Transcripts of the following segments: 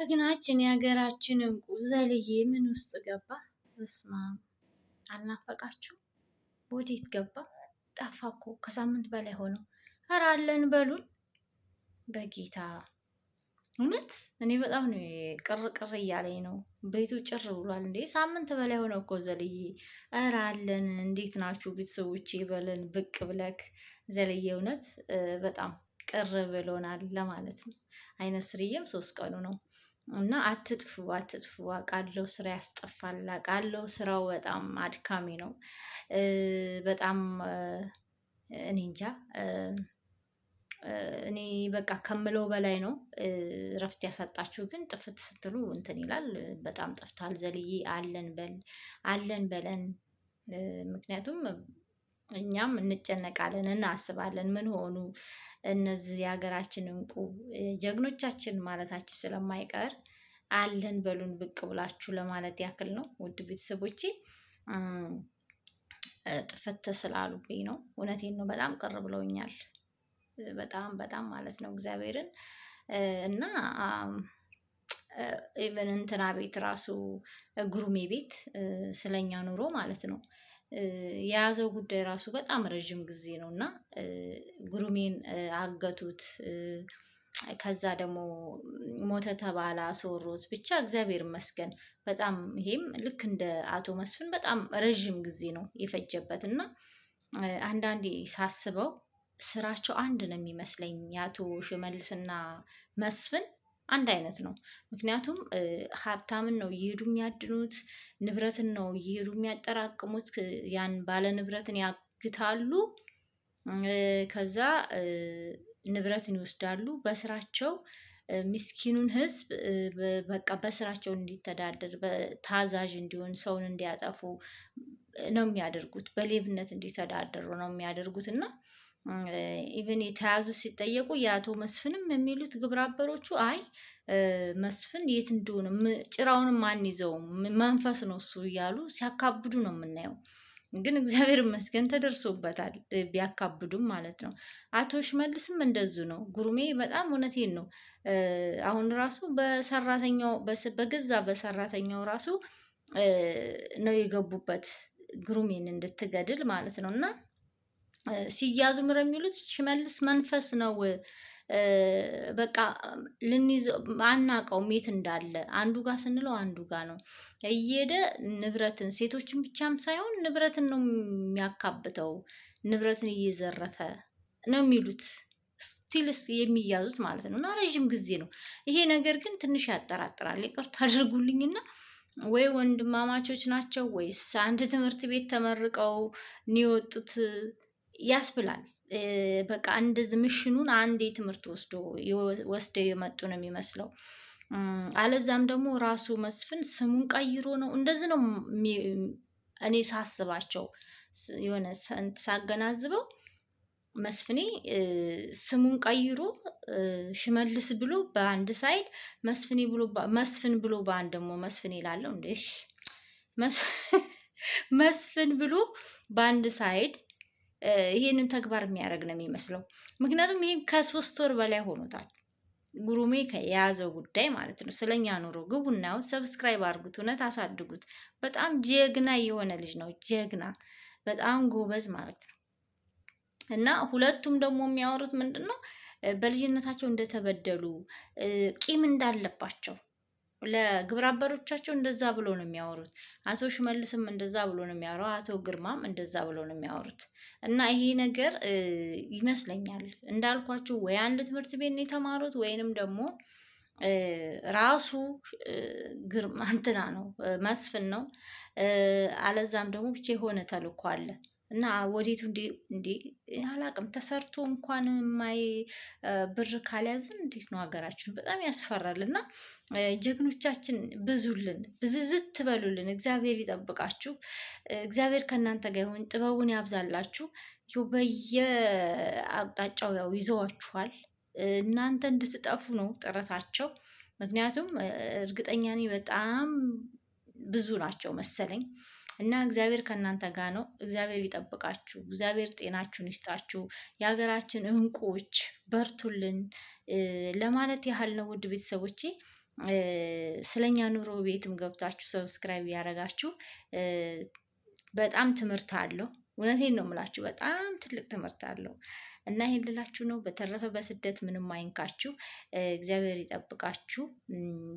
ጀግናችን የሀገራችን እንቁ ዘልዬ ምን ውስጥ ገባ? በስመ አብ አልናፈቃችሁ? ወዴት ገባ? ጠፋ እኮ ከሳምንት በላይ ሆነው። ኧረ አለን በሉን በጌታ እውነት እኔ በጣም ነው ቅር ቅር እያለኝ ነው። ቤቱ ጭር ብሏል እንዴ! ሳምንት በላይ ሆነ እኮ ዘልዬ። ኧረ አለን እንዴት ናችሁ ቤተሰቦቼ? በለን ብቅ ብለክ ዘልዬ። እውነት በጣም ቅር ብሎናል ለማለት ነው። አይነ ስርዬም 3 ቀኑ ነው። እና አትጥፉ አትጥፉ። አውቃለሁ ስራ ያስጠፋል። አውቃለሁ ስራው በጣም አድካሚ ነው። በጣም እኔ እንጃ እኔ በቃ ከምለው በላይ ነው። እረፍት ያሳጣችሁ ግን ጥፍት ስትሉ እንትን ይላል። በጣም ጠፍታል ዘልዬ። አለን በለን። ምክንያቱም እኛም እንጨነቃለን እናስባለን። ምን ሆኑ እነዚህ የሀገራችን እንቁ ጀግኖቻችን ማለታችን ስለማይቀር አለን በሉን ብቅ ብላችሁ ለማለት ያክል ነው። ውድ ቤተሰቦቼ ጥፍት ስላሉብኝ ነው። እውነቴን ነው። በጣም ቅር ብለውኛል። በጣም በጣም ማለት ነው እግዚአብሔርን እና ኢቨን እንትና ቤት ራሱ ጉሩሜ ቤት ስለኛ ኑሮ ማለት ነው የያዘው ጉዳይ ራሱ በጣም ረዥም ጊዜ ነው እና ጉሩሜን አገቱት። ከዛ ደግሞ ሞተ ተባለ አስወሩት። ብቻ እግዚአብሔር ይመስገን በጣም ይሄም ልክ እንደ አቶ መስፍን በጣም ረዥም ጊዜ ነው የፈጀበት እና አንዳንዴ ሳስበው ስራቸው አንድ ነው የሚመስለኝ። የአቶ ሽመልስና መስፍን አንድ አይነት ነው። ምክንያቱም ሀብታምን ነው እየሄዱ የሚያድኑት፣ ንብረትን ነው እየሄዱ የሚያጠራቅሙት። ያን ባለ ንብረትን ያግታሉ፣ ከዛ ንብረትን ይወስዳሉ። በስራቸው ምስኪኑን ህዝብ በቃ በስራቸው እንዲተዳደር ታዛዥ እንዲሆን ሰውን እንዲያጠፉ ነው የሚያደርጉት። በሌብነት እንዲተዳደሩ ነው የሚያደርጉት እና ኢቨን የተያዙ ሲጠየቁ የአቶ መስፍንም የሚሉት ግብረ አበሮቹ አይ መስፍን የት እንደሆነ ጭራውንም አንይዘውም መንፈስ ነው እሱ እያሉ ሲያካብዱ ነው የምናየው። ግን እግዚአብሔር ይመስገን ተደርሶበታል፣ ቢያካብዱም ማለት ነው። አቶ ሽመልስም እንደዙ ነው። ጉሩሜ በጣም እውነቴን ነው። አሁን ራሱ በገዛ በሰራተኛው ራሱ ነው የገቡበት ጉሩሜን እንድትገድል ማለት ነው። እና ሲያዙ ምር የሚሉት ሽመልስ መንፈስ ነው በቃ ልንይዘው አናውቀውም የት እንዳለ። አንዱ ጋር ስንለው አንዱ ጋር ነው እየሄደ ንብረትን፣ ሴቶችን ብቻም ሳይሆን ንብረትን ነው የሚያካብተው። ንብረትን እየዘረፈ ነው የሚሉት ስቲልስ የሚያዙት ማለት ነው። እና ረዥም ጊዜ ነው ይሄ ነገር ግን ትንሽ ያጠራጥራል። ይቅርታ አድርጉልኝና ወይ ወንድማማቾች ናቸው ወይስ አንድ ትምህርት ቤት ተመርቀው የወጡት ያስብላል። በቃ እንደዚህ ምሽኑን አንዴ ትምህርት ወስደው የመጡ ነው የሚመስለው። አለዛም ደግሞ ራሱ መስፍን ስሙን ቀይሮ ነው እንደዚህ ነው እኔ ሳስባቸው የሆነ ሳገናዝበው መስፍኔ ስሙን ቀይሮ ሽመልስ ብሎ በአንድ ሳይድ መስፍን ብሎ በአንድ ደግሞ መስፍን ይላለው እንዴ መስፍን ብሎ በአንድ ሳይድ ይሄንን ተግባር የሚያደርግ ነው የሚመስለው። ምክንያቱም ይሄ ከ3 ወር በላይ ሆኖታል ጉሩሜ ከያዘው ጉዳይ ማለት ነው። ስለኛ ኑሮ ግቡና ሰብስክራይብ አድርጉት፣ እውነት አሳድጉት። በጣም ጀግና የሆነ ልጅ ነው፣ ጀግና በጣም ጎበዝ ማለት ነው። እና ሁለቱም ደግሞ የሚያወሩት ምንድን ነው በልጅነታቸው እንደተበደሉ ቂም እንዳለባቸው ለግብረ አበሮቻቸው እንደዛ ብሎ ነው የሚያወሩት። አቶ ሽመልስም እንደዛ ብሎ ነው የሚያወራው። አቶ ግርማም እንደዛ ብሎ ነው የሚያወሩት። እና ይሄ ነገር ይመስለኛል እንዳልኳችሁ ወይ አንድ ትምህርት ቤት ነው የተማሩት ወይንም ደግሞ ራሱ ግርማ እንትና ነው መስፍን ነው። አለዛም ደግሞ ብቻ የሆነ ተልእኮ አለ እና ወዴቱ እንዴ አላቅም። ተሰርቶ እንኳን የማይ ብር ካልያዝን እንዴት ነው ሀገራችን? በጣም ያስፈራል። እና ጀግኖቻችን ብዙልን፣ ብዝዝት በሉልን። እግዚአብሔር ይጠብቃችሁ። እግዚአብሔር ከእናንተ ጋር ይሁን፣ ጥበቡን ያብዛላችሁ። በየአቅጣጫው ያው ይዘዋችኋል። እናንተ እንድትጠፉ ነው ጥረታቸው። ምክንያቱም እርግጠኛ ነኝ በጣም ብዙ ናቸው መሰለኝ። እና እግዚአብሔር ከእናንተ ጋር ነው። እግዚአብሔር ይጠብቃችሁ። እግዚአብሔር ጤናችሁን ይስጣችሁ። የሀገራችን እንቁዎች በርቱልን ለማለት ያህል ነው ውድ ቤተሰቦቼ። ስለኛ ኑሮ ቤትም ገብታችሁ ሰብስክራይብ ያደረጋችሁ በጣም ትምህርት አለው። እውነቴን ነው የምላችሁ፣ በጣም ትልቅ ትምህርት አለው እና ይሄን ልላችሁ ነው። በተረፈ በስደት ምንም አይንካችሁ፣ እግዚአብሔር ይጠብቃችሁ።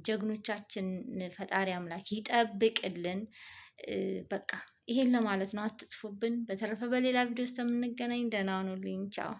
ጀግኖቻችን ፈጣሪ አምላክ ይጠብቅልን። በቃ ይሄን ለማለት ነው። አትጥፉብን። በተረፈ በሌላ ቪዲዮ ውስጥ የምንገናኝ። ደህና ሁኑልኝ። ቻው